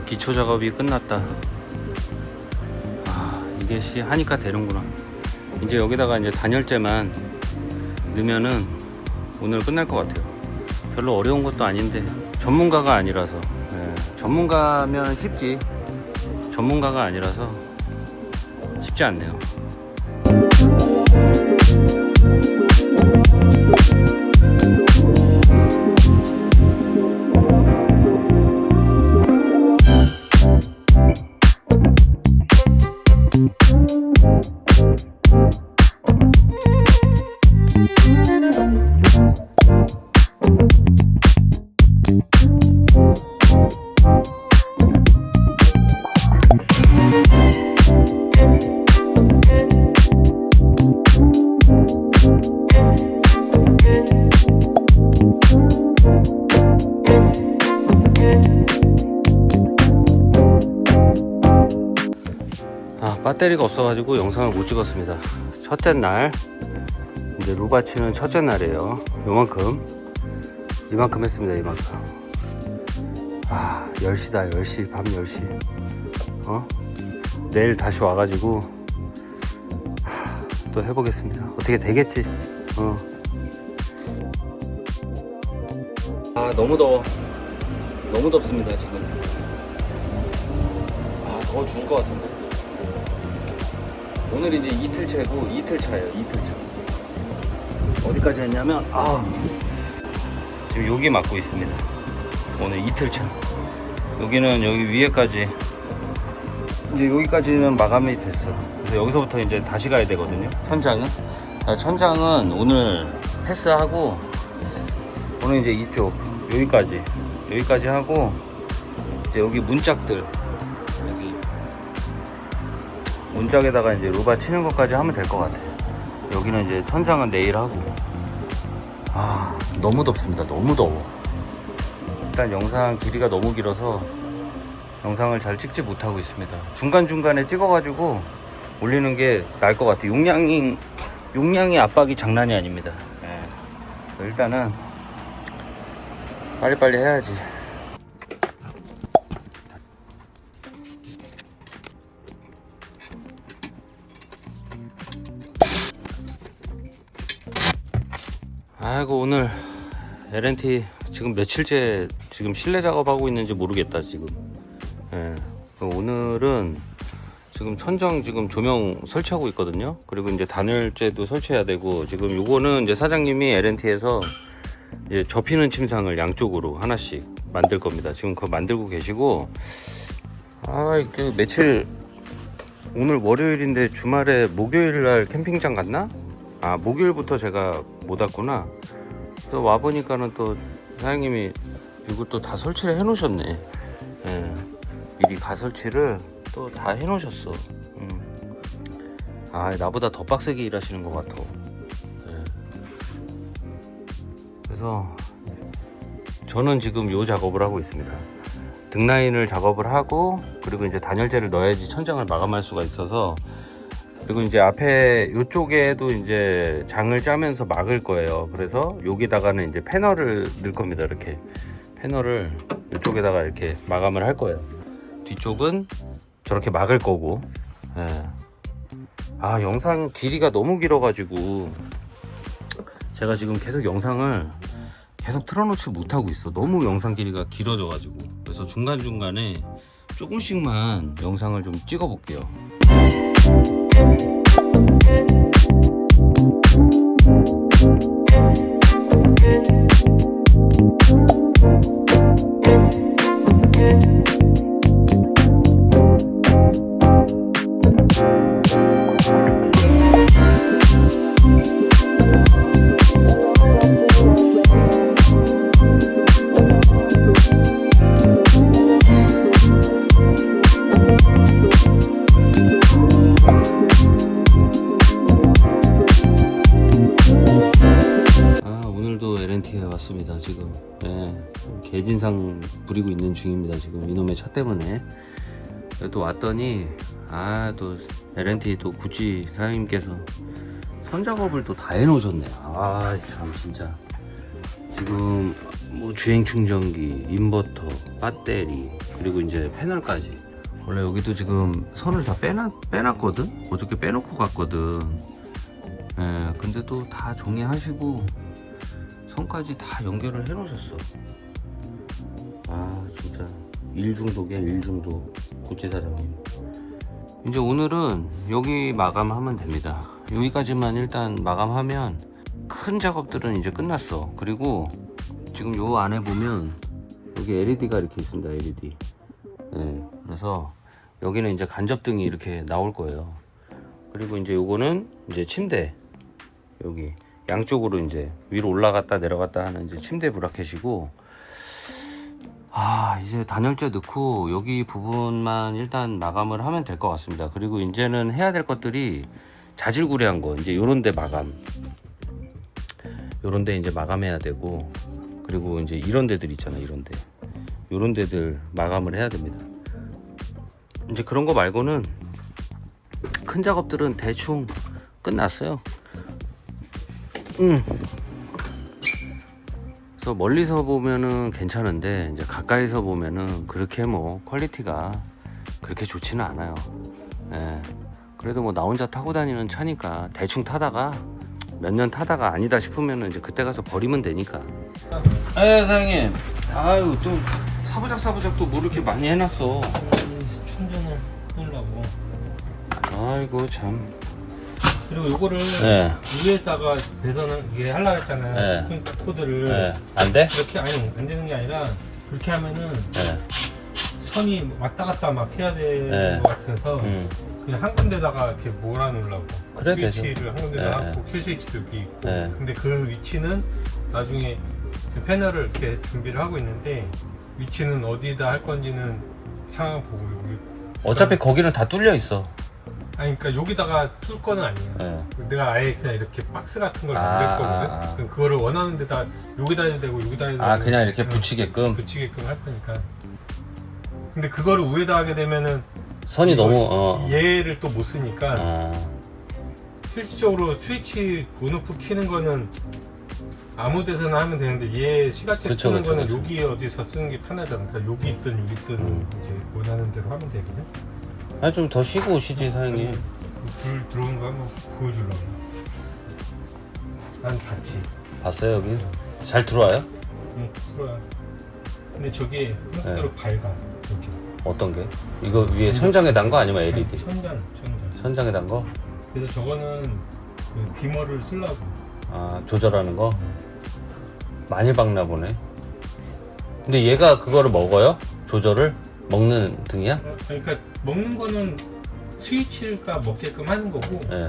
기초 작업이 끝났다. 이게 하니까 되는구나. 이제 여기다가 이제 단열재만 넣으면은 오늘 끝날 것 같아요. 별로 어려운 것도 아닌데 전문가가 아니라서. 전문가면 쉽지, 전문가가 아니라서 쉽지 않네요. 배터리가 없어가지고 영상을 못 찍었습니다. 첫째 날, 이제 루바 치는 첫째 날이에요. 이만큼 했습니다. 이만큼. 10시다. 10시, 밤 10시. 내일 다시 와가지고 또 해보겠습니다. 어떻게 되겠지. 너무 더워. 너무 덥습니다 지금. 더워 죽을 것 같은데. 오늘 이제 이틀째고, 이틀차예요. 이틀차. 어디까지 했냐면 지금 여기 맡고 있습니다. 오늘 이틀차. 여기는 여기 위에까지, 이제 여기까지는 마감이 됐어. 그래서 여기서부터 이제 다시 가야 되거든요. 천장은 오늘 패스하고, 오늘 이제 이쪽 여기까지 하고, 이제 여기 문짝들, 문짝에다가 이제 루바 치는 것까지 하면 될 것 같아요. 여기는 이제 천장은 내일 하고. 너무 덥습니다. 너무 더워. 일단 영상 길이가 너무 길어서 영상을 잘 찍지 못하고 있습니다. 중간중간에 찍어가지고 올리는 게 나을 것 같아요. 용량이 압박이 장난이 아닙니다. 일단은 빨리빨리 해야지. 아이고, 오늘 LNT 지금 며칠째 지금 실내 작업하고 있는지 모르겠다 지금. 오늘은 지금 천정 지금 조명 설치하고 있거든요. 그리고 이제 단열재도 설치해야 되고, 지금 요거는 이제 사장님이 LNT에서 이제 접히는 침상을 양쪽으로 하나씩 만들 겁니다. 지금 그거 만들고 계시고, 이게 며칠, 오늘 월요일인데 주말에 목요일날 캠핑장 갔나? 목요일부터 제가 못 왔구나. 또 와보니까는 또 사장님이 이것도 다 설치를 해 놓으셨네. 미리 가설치를 또 다 해 놓으셨어. 나보다 더 빡세게 일하시는 것 같아. 그래서 저는 지금 요 작업을 하고 있습니다. 등라인을 작업을 하고, 그리고 이제 단열재를 넣어야지 천장을 마감할 수가 있어서, 그리고 이제 앞에 요쪽에도 이제 장을 짜면서 막을 거예요. 그래서 여기다가는 이제 패널을 넣을 겁니다. 이렇게 패널을 이쪽에다가 이렇게 마감을 할 거예요. 뒤쪽은 저렇게 막을 거고. 영상 길이가 너무 길어가지고 제가 지금 계속 영상을 계속 틀어놓지 못하고 있어. 너무 영상 길이가 길어져가지고. 그래서 중간중간에 조금씩만 영상을 좀 찍어 볼게요. 왔습니다. 지금 개진상 부리고 있는 중입니다. 지금 이놈의 차 때문에. 또 왔더니 또 LNT 또 구찌 사장님께서 선작업을 또 다 해놓으셨네. 참 진짜 지금 뭐 주행 충전기, 인버터, 배터리, 그리고 이제 패널까지. 원래 여기도 지금 선을 다 빼놨거든? 어저께 빼놓고 갔거든. 예, 근데도 다 정리하시고 선까지 다 연결을 해 놓으셨어. 아, 진짜 일중독이야, 일중독. 구찌 사장님. 이제 오늘은 여기 마감하면 됩니다. 여기까지만 일단 마감하면 큰 작업들은 이제 끝났어. 그리고 지금 요 안에 보면 여기 LED가 이렇게 있습니다. LED. 네, 그래서 여기는 이제 간접등이 이렇게 나올 거예요. 그리고 이제 요거는 이제 침대, 여기 양쪽으로 이제 위로 올라갔다 내려갔다 하는 이제 침대 브라켓이고, 이제 단열재 넣고 여기 부분만 일단 마감을 하면 될 것 같습니다. 그리고 이제는 해야 될 것들이 자질구레한 거, 이제 요런데 마감, 요런데 이제 마감해야 되고, 그리고 이제 이런 데들 있잖아, 이런데, 요런 데들 마감을 해야 됩니다. 이제 그런 거 말고는 큰 작업들은 대충 끝났어요. 그래서 멀리서 보면은 괜찮은데 이제 가까이서 보면은 그렇게 뭐 퀄리티가 그렇게 좋지는 않아요. 예. 그래도 뭐 나 혼자 타고 다니는 차니까 대충 타다가 몇 년 타다가 아니다 싶으면은 이제 그때 가서 버리면 되니까. 사장님, 아유 또 사부작 또 뭐 이렇게 많이 해놨어. 충전을 하려고. 아이고 참. 그리고 요거를 네. 위에다가 배선을 이게 하려고 했잖아요. 네. 그러니까 코드를 네. 안 돼? 이렇게 아니 안 되는 게 아니라 그렇게 하면은 네. 선이 왔다 갔다 막 해야 되는 네. 것 같아서 그냥 한 군데다가 이렇게 몰아놓으려고. 그래, 스위치를 되죠. 한 군데다가 네. 하고 큐스위치도 여기 있고. 네. 근데 그 위치는 나중에 그 패널을 이렇게 준비를 하고 있는데 위치는 어디다 할 건지는 상황 보고 여기. 어차피 거기는 다 뚫려 있어. 아니 그러니까 여기다가 뚫 거는 아니에요. 네. 내가 아예 그냥 이렇게 박스 같은 걸 만들 거거든. 그럼 그거를 원하는 데다 여기다 해도 되고 여기다 해도 되고. 그냥 이렇게 붙이게끔. 붙이게끔 할 거니까. 근데 그거를 위에다 하게 되면은 선이 너무 얘를 또 못 쓰니까 실질적으로 스위치 온오프 키는 거는 아무 데서나 하면 되는데 얘 시가책 그쵸, 쓰는 그쵸, 거는 그쵸. 여기 어디서 쓰는 게 편하잖아. 그러니까 여기 있든 여기 있든 이제 원하는 대로 하면 되거든. 좀 더 쉬고 오시지 사장님. 불 들어오는 거 한번 보여주려고. 난 같이. 봤어요 여기? 잘 들어와요? 응, 들어와. 근데 저게 한국대로 밝아. 여기. 어떤 게? 이거 위에 천장에 단 거 아니면 LED? 천장. 천장에 단 거? 그래서 저거는 그 디머를 쓰려고. 조절하는 거? 많이 박나 보네. 근데 얘가 그거를 먹어요? 조절을? 먹는 등이야? 그러니까 먹는 거는 스위치가 먹게끔 하는 거고 예.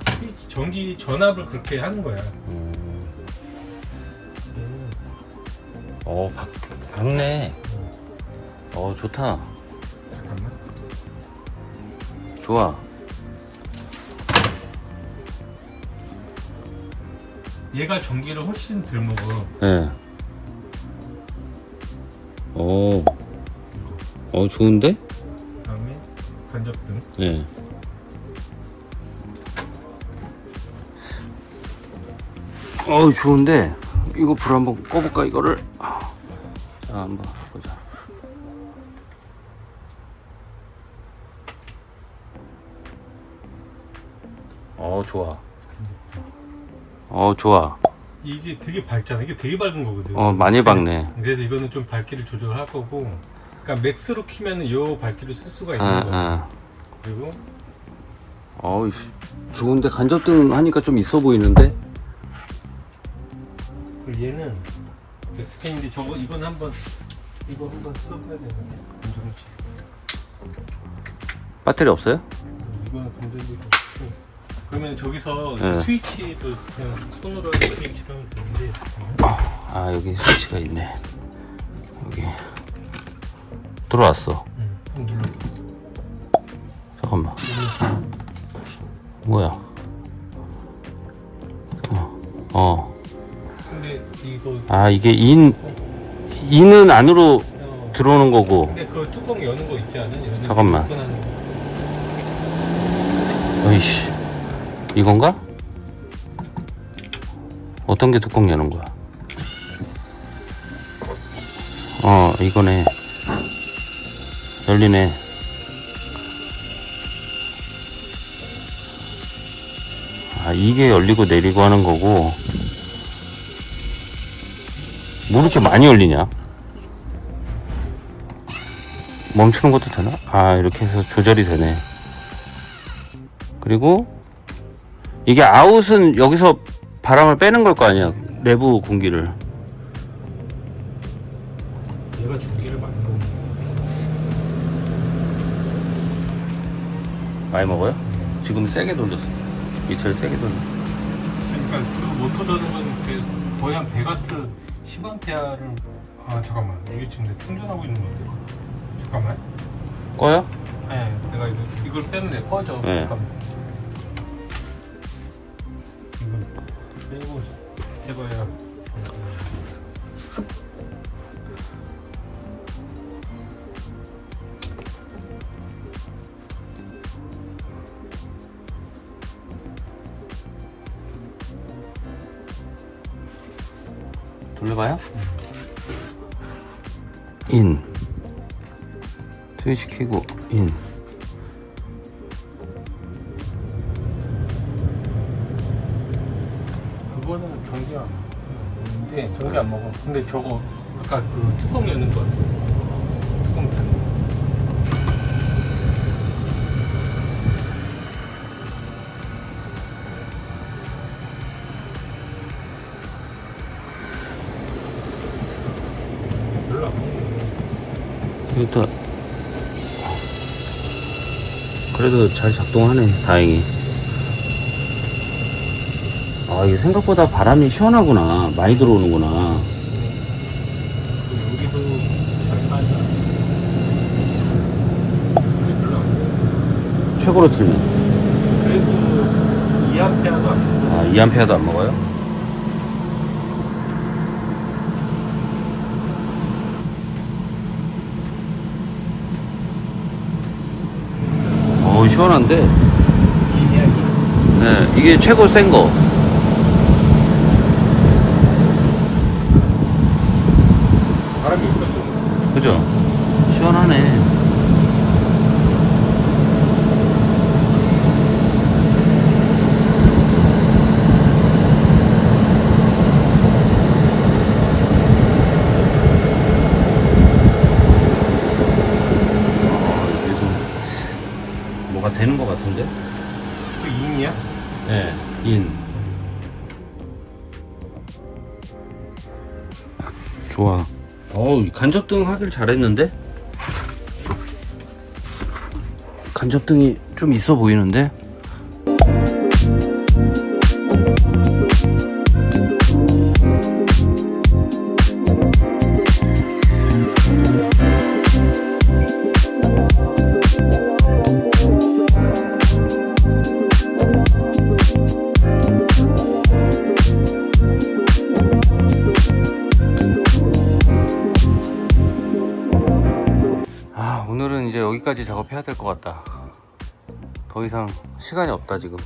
스위치 전기 전압을 그렇게 하는 거야. 박네. 좋다. 잠깐만. 좋아. 얘가 전기를 훨씬 덜 먹어. 예. 좋은데? 그다음에 간접등. 예. 좋은데 이거 불 한번 꺼볼까 이거를. 자, 한번 보자. 좋아. 좋아. 이게 되게 밝잖아. 이게 되게 밝은 거거든. 많이 박네. 그래서 이거는 좀 밝기를 조절할 거고. 그러니까 맥스로 키면은 요 밝기를 쓸 수가 있는 거야. 그리고 좋은데 간접등 하니까 좀 있어 보이는데? 그리고 얘는 엑스펜인데 이건 한번 써봐야 되는데. 검정지. 배터리 없어요? 이거는 검정지가 없고. 그러면 저기서 네. 스위치도 그냥 손으로 스위치를 하면 되는데. 여기 스위치가 있네. 여기 들어왔어. 한번 눌러. 잠깐만. 뭐야? 근데 이거 이게 인은 안으로 들어오는 거고. 근데 그 뚜껑 여는 거 있지 않아? 잠깐만. 어이씨, 이건가? 어떤 게 뚜껑 여는 거야? 이거네. 열리네. 이게 열리고 내리고 하는 거고. 뭐 이렇게 많이 열리냐? 멈추는 것도 되나? 이렇게 해서 조절이 되네. 그리고 이게 아웃은 여기서 바람을 빼는 걸 거 아니야, 내부 공기를. 얘가 주기를 많이 먹는 많이 먹어요? 지금 세게 돌렸어. 이철 세게 돌려. 그러니까 그 모터 드는 건 거의 한 100와트 10A를 잠깐만, 이게 지금 내 충전하고 있는 건데. 잠깐만. 꺼요? 네, 내가 이걸 빼는데 꺼져. 네. 잠깐만. 이걸 빼고 해봐야. 돌려봐요? 인. 스위치 켜고 인. 그거는 전기 안 먹는데, 전기 안 먹어. 근데 저거 아까 그 뚜껑 여는 거, 뚜껑 닫는 거. 별로 안 먹네. 일단 그래도 잘 작동하네, 다행히. 이게 생각보다 바람이 시원하구나. 많이 들어오는구나. 여기도 잘 빠져. 별로 안 먹어. 최고로 틀면. 그래도 2A도 안 먹어. 2A도 안 먹어요? 시원한데? 이야, 네, 이게 최고 센 거. 바람이 있거든. 그죠? 시원하네. 이게 좀 뭐가 되는 것 같은데? 그 2인이야? 네, 인. 좋아. 간접등 하길 잘했는데? 간접등이 좀 있어 보이는데? 오늘은 이제 여기까지 작업해야 될 것 같다. 더 이상 시간이 없다 지금.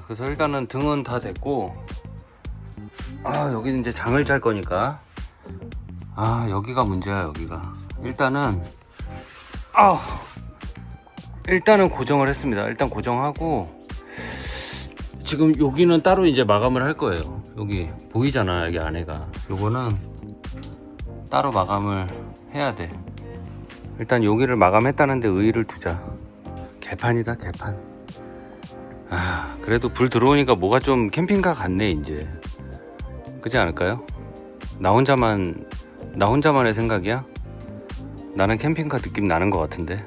그래서 일단은 등은 다 됐고, 여기는 이제 장을 짤 거니까. 여기가 문제야. 여기가 일단은 고정을 했습니다. 일단 고정하고, 지금 여기는 따로 이제 마감을 할 거예요. 여기 보이잖아, 여기 안에가. 요거는 따로 마감을 해야 돼. 일단 여기를 마감했다는데 의의를 두자. 개판이다, 개판. 그래도 불 들어오니까 뭐가 좀 캠핑카 같네 이제. 그렇지 않을까요? 나 혼자만의 생각이야? 나는 캠핑카 느낌 나는 것 같은데.